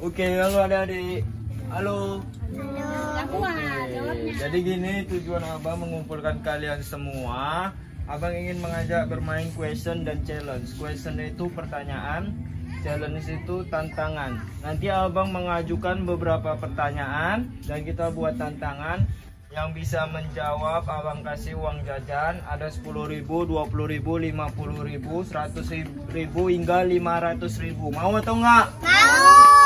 Oke, halo adik-adik. Halo. Jawabnya. Jadi gini tujuan abang mengumpulkan kalian semua. Abang ingin mengajak bermain question dan challenge. Question itu pertanyaan, challenge itu tantangan. Nanti abang mengajukan beberapa pertanyaan dan kita buat tantangan. Yang bisa menjawab abang kasih uang jajan. Ada 10.000, 20.000, 50.000, 100.000 hingga 500.000. Mau atau enggak? Mau.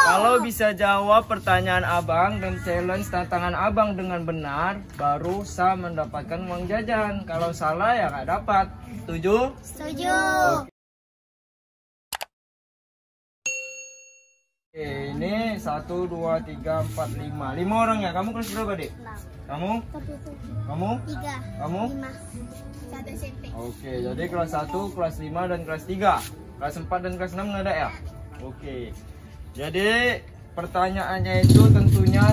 Kalau bisa jawab pertanyaan abang dan challenge tantangan abang dengan benar, baru sah mendapatkan uang jajan. Kalau salah ya nggak dapat. Setuju? Setuju. Oke, ini 1, 2, 3, 4, 5. 5 orang ya. Kamu kelas berapa, Dek? Kamu? Kamu? 3. Kamu? 5. 1 SMP. Oke, jadi kelas 1, kelas 5 dan kelas 3. Kelas 4 dan kelas 6 nggak ada ya? Oke. Jadi pertanyaannya itu tentunya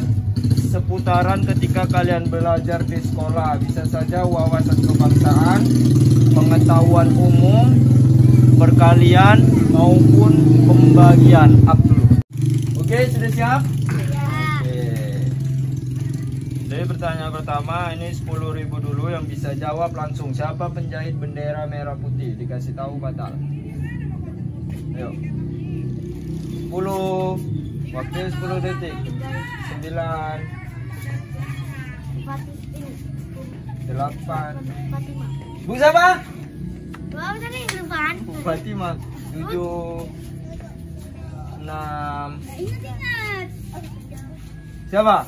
seputaran ketika kalian belajar di sekolah. Bisa saja wawasan kebangsaan, pengetahuan umum, perkalian maupun pembagian. Up dulu. Oke, sudah siap? Oke. Jadi pertanyaan pertama ini 10.000 dulu, yang bisa jawab langsung. Siapa penjahit bendera merah putih? Dikasih tahu batal. Ayo. 10. Waktu 10 detik. 9. 8. Bu siapa? Wow, tadi lupakan. Bu Fatimah. 7. 6. Ingat. Siapa?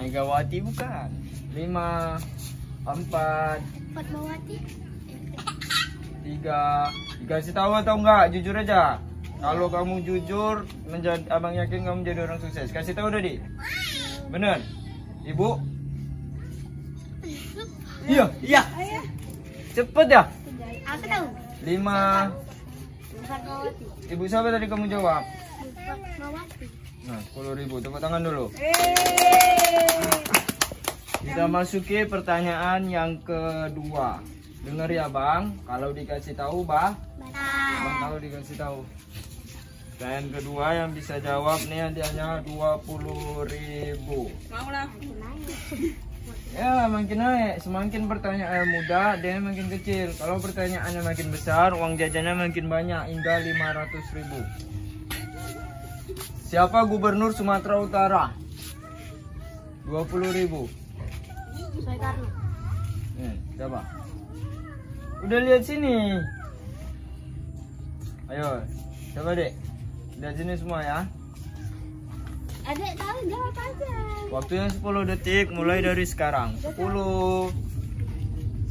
Megawati bukan. 5. 4. Fatmawati. 3. Dikasih tahu atau enggak? Jujur aja. Kalau kamu jujur, abang yakin kamu jadi orang sukses. Kasih tahu Dodi. Bener? Ibu? Iya, iya. Cepet ya? Aku tahu. 5. Fatmawati. Ibu siapa tadi kamu jawab? Fatmawati. Nah, 10.000. Tepuk tangan dulu. Kita masuki pertanyaan yang kedua. Dengar ya bang, kalau dikasih tahu bang tahu dikasih tahu. Dan kedua yang bisa jawab nih hadiahnya 20.000. Mau lah. Ya makin naik, semakin pertanyaan mudah dia makin kecil. Kalau pertanyaannya makin besar, uang jajannya makin banyak hingga 500.000. Siapa gubernur Sumatera Utara? 20.000. Soekarno. Siapa? Udah lihat sini. Ayo, coba dek. Lihat sini semua ya. Adek tahu, jawab aja. Waktunya 10 detik mulai dari sekarang. 10.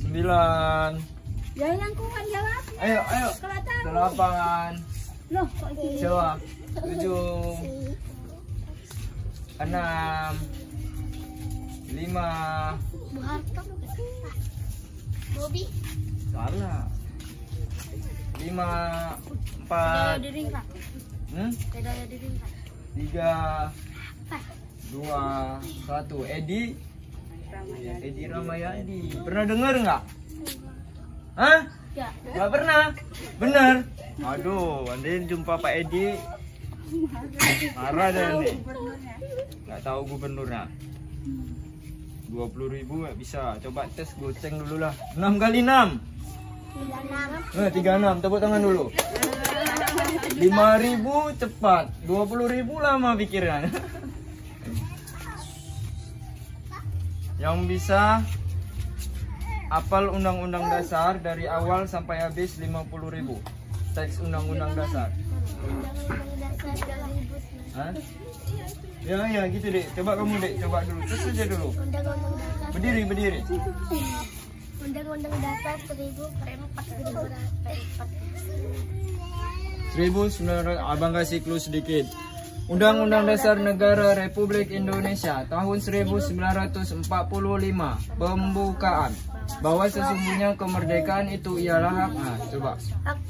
9. Ya yang kuat jawabnya. Ayo, ayo. Kalau tahu. 8. Loh, kok gini? Coba. 7. 6. 5. Bu Harto. Bobi. Salah. 5. 4. Tidak ada ring, Pak. Tidak ada ring, Pak. 3. Apa? 2. 1. Edi Ramayadi. Pernah dengar nggak? Hah? Ya. Nggak pernah? Bener? Aduh, Andi jumpa Pak Edi marah deh Andi. Nggak tahu gubernurnya. 20.000 nggak bisa. Coba tes goceng dulu lah. 6 kali 6. 36. Tepuk tangan dulu. 5.000 cepat. 20.000 lama pikirnya. Yang bisa hafal undang-undang dasar dari awal sampai habis 50.000. Teks undang-undang dasar. Hah? Ya gitu deh. Coba kamu deh, coba dulu. Terus aja dulu. Berdiri. Undang-undang dasar 1900. Abang kasih clue sedikit. Undang-Undang Dasar Negara Republik Indonesia tahun 1945. Pembukaan bahwa sesungguhnya kemerdekaan itu ialah hak. Nah, coba. Hak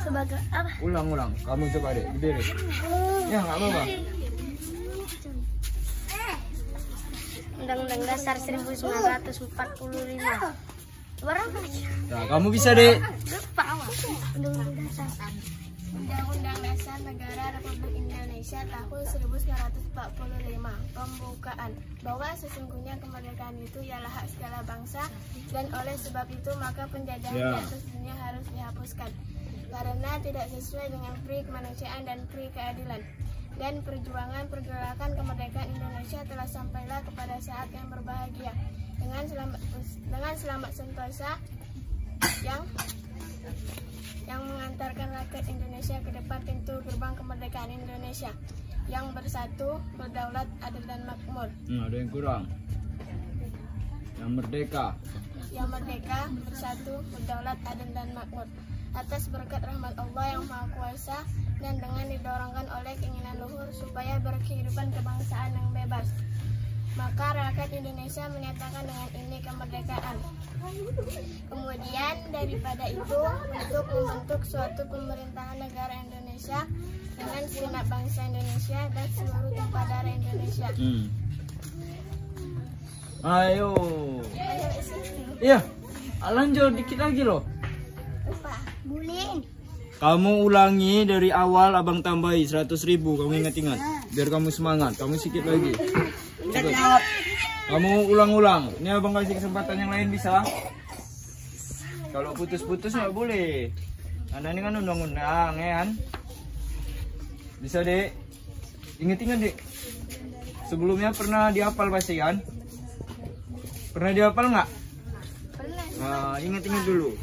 sebagai apa? Ulang. Kamu coba deh, berdiri. Ya, nggak apa-apa. Undang-Undang Dasar 1945. Berapa? Nah, kamu bisa deh. Lupa awak. Undang-Undang Dasar. Undang-Undang Dasar Negara Republik Indonesia tahun 1945 pembukaan bahwa sesungguhnya kemerdekaan itu ialah hak segala bangsa dan oleh sebab itu maka penjajahan di atas dunia harus dihapuskan karena tidak sesuai dengan pri kemanusiaan dan pri keadilan. Dan perjuangan pergerakan kemerdekaan Indonesia telah sampailah kepada saat yang berbahagia dengan selamat sentosa yang mengantarkan rakyat Indonesia ke depan pintu gerbang kemerdekaan Indonesia yang bersatu, berdaulat, adil dan makmur. Ada yang kurang. Yang merdeka. Yang merdeka, bersatu, berdaulat, adil dan makmur. Atas berkat rahmat Allah yang Maha Kuasa dan dengan didorongkan oleh keinginan luhur supaya berkehidupan kebangsaan yang bebas, maka rakyat Indonesia menyatakan dengan ini kemerdekaan. Kemudian daripada itu untuk membentuk suatu pemerintahan negara Indonesia dengan segenap bangsa Indonesia dan seluruh tumpah darah Indonesia. Ayo. Iya, lanjut dikit lagi loh. Buling. Kamu ulangi dari awal, abang tambahi 100.000. Kamu ingat-ingat, biar kamu semangat. Kamu sedikit lagi. Cepat. Kamu ulang-ulang. Ini abang kasih kesempatan yang lain bisa. Kalau putus-putus nggak boleh. Anda ini kan undang-undang, ya kan? Bisa dek. Ingat-ingat dek. Sebelumnya pernah dihafal pasti kan? Pernah dihafal nggak? Pernah. Nah, ingat-ingat dulu.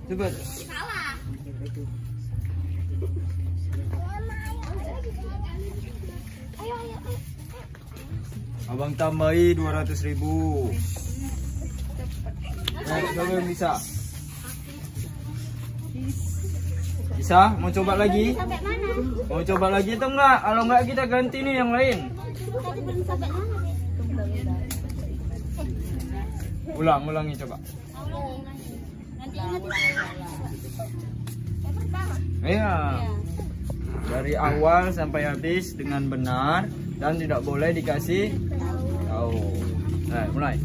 Coba. Salah. Ayo. Abang tambahi 200.000. Siapa yang bisa? Bisa? Mau coba lagi? Sampai mana? Mau coba lagi atau enggak? Kalau enggak kita ganti nih yang lain. Tadi belum sampai mana? Ulangi coba. Nanti ingat. Yang pertama. Iya. Dari awal sampai habis dengan benar dan tidak boleh dikasih tahu. Nah, mulai.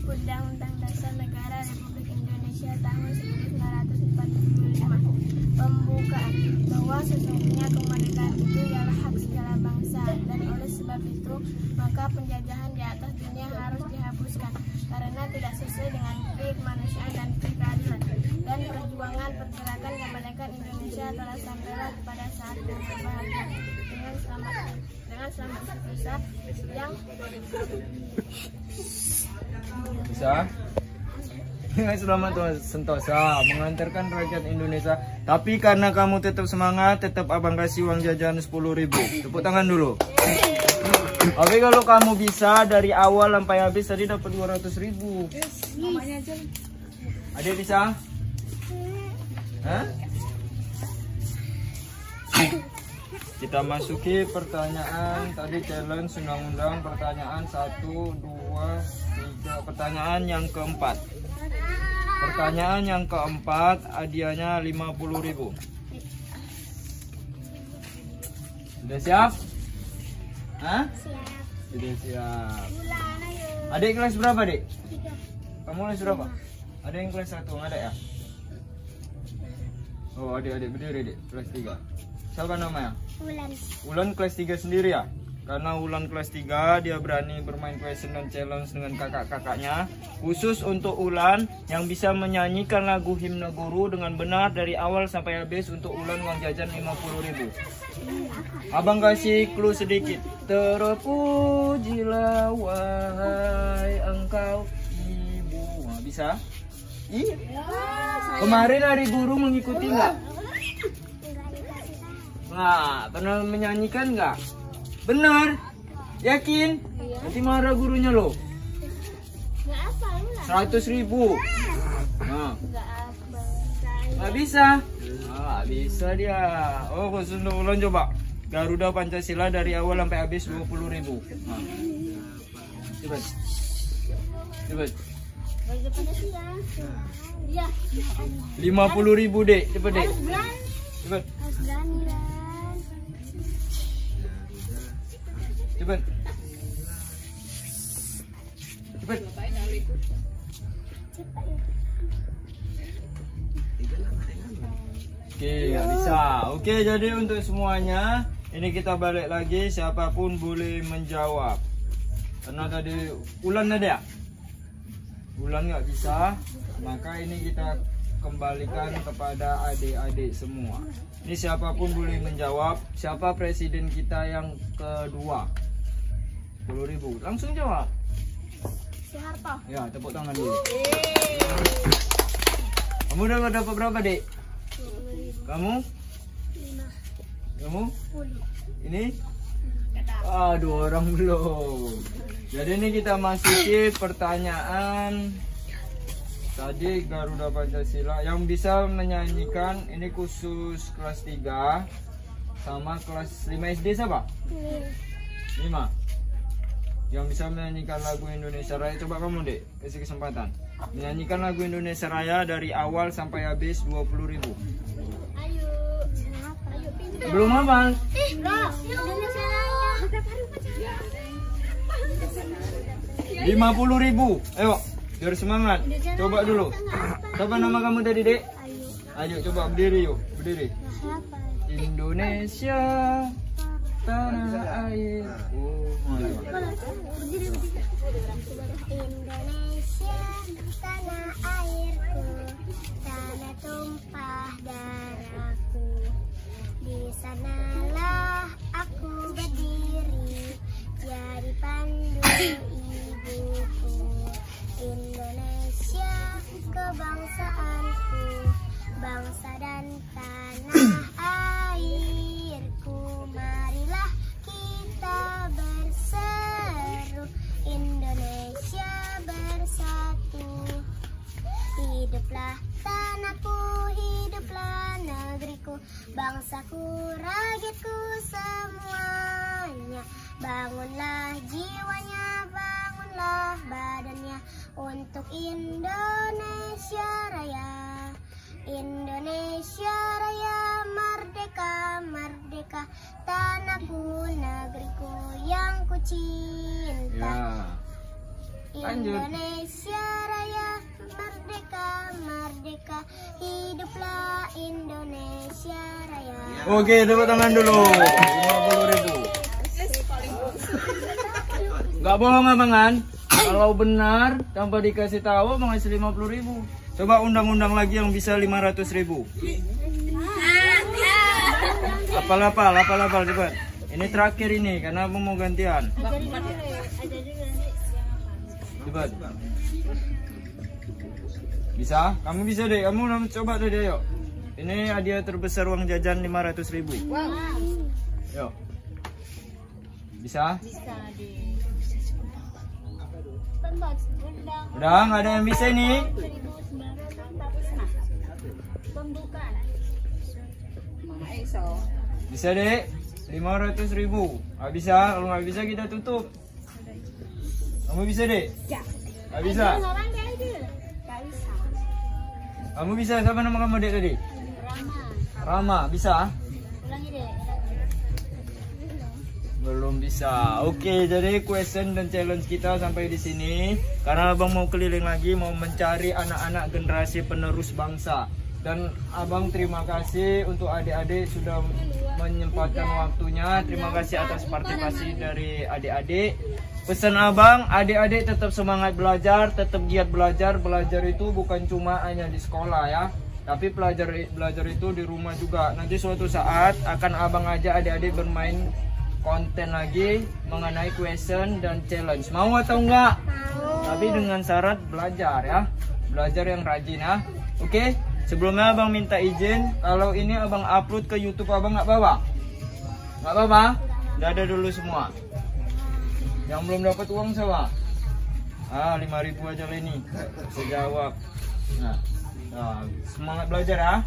Undang-Undang Dasar Negara Republik Indonesia tahun 1945 pembukaan bahwa sesungguhnya kemerdekaan itu ialah hak segala bangsa dan oleh sebab itu maka penjajahan di atas dunia harus dihapuskan karena tidak sesuai dengan pri kemanusiaan dan pri keadilan. Dan perjuangan pergerakan kemerdekaan Indonesia telah sampailah kepada saat yang berbahagia dengan selamat sentosa yang Bisa? Selamat sentosa mengantarkan rakyat Indonesia. Tapi karena kamu tetap semangat, tetap abang kasih uang jajan 10.000. Tepuk tangan dulu. Oke, kalau kamu bisa dari awal sampai habis tadi dapat 200.000. Adik bisa? Hah? Kita masuki pertanyaan tadi challenge undang-undang pertanyaan 1, 2, 3. Pertanyaan yang keempat. Pertanyaan yang keempat hadiahnya 50.000. Sudah siap? Hah? siap. Sudah siap. Bulan ayo. Adik kelas berapa, Dik? 3. Kamu kelas berapa? Ada yang kelas 1, nggak ada ya? Oh, adik-adik berdiri, Dik. Kelas 3. Siapa namanya? Bulan. Ulan kelas 3 sendiri ya? Karena Ulan kelas 3 dia berani bermain question dan challenge dengan kakak-kakaknya. Khusus untuk Ulan yang bisa menyanyikan lagu himne guru dengan benar dari awal sampai habis, untuk Ulan uang jajan 50.000. Abang kasih clue sedikit. Terpujilah wahai engkau ibu. Nah, bisa? Iya. Kemarin hari guru mengikuti nggak? Nah, pernah menyanyikan nggak? Benar? Yakin? Nanti marah gurunya loh. Nggak apa Ulan. 100.000. Nah, nggak bisa. Nggak bisa dia. Oh, khusus untuk Ulan coba. Garuda Pancasila dari awal sampai habis 20.000. Nah. Cepat. Cepat. Bagi Pancasila. Iya. 50.000, Dek. Cepat, Dek. Harus berani. Cepat. Harus berani Lan. Cepat. Cepat. Oke, nggak bisa. Oke, jadi untuk semuanya ini kita balik lagi, siapapun boleh menjawab. Karena tadi Ulan ada ya? Ulan nggak bisa, maka ini kita kembalikan kepada adik-adik semua. Ini siapapun boleh menjawab. Siapa presiden kita yang kedua? 10.000. Langsung jawab. Soeharto. Ya, tepuk tangan dulu. Kamu udah dapat berapa, Dek? 10.000. Kamu? 5. Kamu? 10. Ini? Aduh, orang belum. Jadi ini kita masuki pertanyaan. Tadi Garuda Pancasila yang bisa menyanyikan ini khusus kelas 3 sama kelas 5 SD siapa? 5. Yang bisa menyanyikan lagu Indonesia Raya. Coba kamu, Dek, kasih kesempatan. Menyanyikan lagu Indonesia Raya dari awal sampai habis 20.000. Ayo. Belum hafal? Indonesia Raya. 50.000. Ayo, biar semangat. Coba dulu. Siapa nama kamu tadi, Dek? Ayo coba berdiri yuk, berdiri. Indonesia tanah air. Indonesia tanah airku, tanah tumpah darahku. Di sanalah aku berdiri, jadi pandu ibuku. Indonesia kebangsaanku, bangsa dan tanah airku. Marilah kita berseru, Indonesia bersatu. Hiduplah tanahku, hiduplah negeriku, bangsaku, rakyatku semuanya. Bangunlah jiwanya, bangunlah badannya untuk Indonesia Raya. Indonesia Raya, merdeka, merdeka, tanahku, negeriku yang ku cinta. Lanjut. Indonesia Raya, merdeka, merdeka, hiduplah Indonesia Raya. Oke, tepuk tangan dulu. 50.000. Gak bohong abangan. Kalau benar tanpa dikasih tahu mengasih 50.000. Coba undang-undang lagi yang bisa 500.000. Apal cepat. Ini terakhir ini karena aku mau gantian. Cepat. Bisa? Kamu bisa deh. Kamu coba deh, yuk. Ini hadiah terbesar uang jajan 500.000. Yuk. Bisa? Bisa deh. Udah nggak ada yang bisa nih. Pembukaan. Bisa deh. 500.000. Nggak bisa? Kalau nggak bisa kita tutup. Kamu bisa deh? Nggak bisa? Kamu bisa? Siapa nama kamu, Dek, tadi? Rama. Bisa? Ulangi deh. Belum bisa. Oke, jadi question dan challenge kita sampai di sini. Karena abang mau keliling lagi, mau mencari anak-anak generasi penerus bangsa. Dan abang terima kasih untuk adik-adik sudah menyempatkan waktunya. Terima kasih atas partisipasi dari adik-adik. Pesan abang, adik-adik tetap semangat belajar, tetap giat belajar. Belajar itu bukan cuma hanya di sekolah ya, tapi belajar itu di rumah juga. Nanti suatu saat akan abang ajak adik-adik bermain konten lagi mengenai question dan challenge. Mau atau enggak? Tapi dengan syarat belajar ya. Belajar yang rajin ya. Oke, sebelumnya abang minta izin. Kalau ini abang upload ke YouTube abang nggak bawa? Nggak apa-apa? Udah ada dulu semua. Yang belum dapat uang siapa? 5.000 aja lah ini. Bisa jawab. Nah, semangat belajar ya.